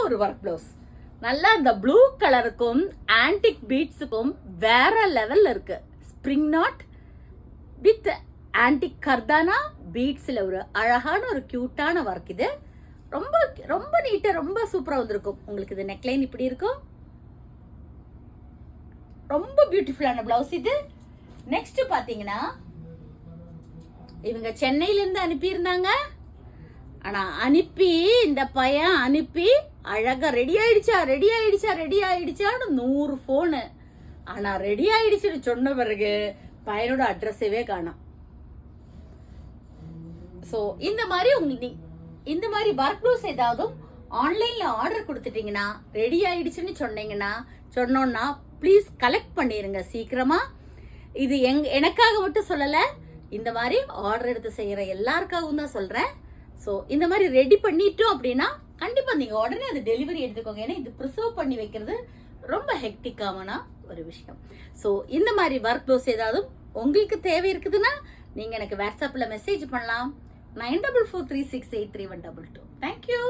ஒரு work blouse. நல்லா இந்த ப்ளூ கலருக்கும் ஆன்டிக் பீட்ஸுக்கும் வேற லெவல்ல இருக்கு. ஸ்ப்ரிங் நாட் வித் ஆன்டிக் கர்தானா பீட்ஸ்ல ஒரு அழகான ஒரு கியூட்டான ஒர்க். இது ரொம்ப ரொம்ப நீட்டா ரொம்ப சூப்பரா வந்திருக்கும். உங்களுக்கு இது நெக்லைன் இப்படி இருக்கும். ரொம்ப பியூட்டிஃபுல்லான பிளவுஸ் இது. நெக்ஸ்ட் பாத்தீங்கன்னா இவங்க சென்னையில இருந்து அனுப்பியிருந்தாங்க. ஆனா அனுப்பி இந்த பையன் அனுப்பி அழகா ரெடி ஆயிடுச்சான்னு 100 போனு. ஆனா ரெடி ஆயிடுச்சுன்னு சொன்ன பிறகு பையனோட அட்ரஸவே காணோம். சோ இந்த மாதிரி உங்களுக்கு இந்த மாதிரி ஒர்க் ப்ளவுஸ் ஏதாவது ஆன்லைன்ல ஆர்டர் கொடுத்துட்டீங்கன்னா ரெடி ஆயிடுச்சுன்னு சொன்னோம்னா ப்ளீஸ் கலெக்ட் பண்ணிருங்க சீக்கிரமா. இது எனக்காக மட்டும் சொல்லல, இந்த மாதிரி ஆர்டர் எடுத்து செய்யற எல்லாருக்காகவும் தான் சொல்றேன். ஸோ இந்த மாதிரி ரெடி பண்ணிட்டோம் அப்படின்னா கண்டிப்பா நீங்க உடனே அது டெலிவரி எடுத்துக்கோங்க. ஏன்னா இது ப்ரிசர்வ் பண்ணி வைக்கிறது ரொம்ப ஹெக்டிக்கான ஒரு விஷயம். ஸோ இந்த மாதிரி ஒர்க் ப்ளவுஸ் ஏதாவது உங்களுக்கு தேவை இருக்குதுன்னா நீங்க எனக்கு வாட்ஸ்அப்ல மெசேஜ் பண்ணலாம். 9443683122. தேங்க்யூ.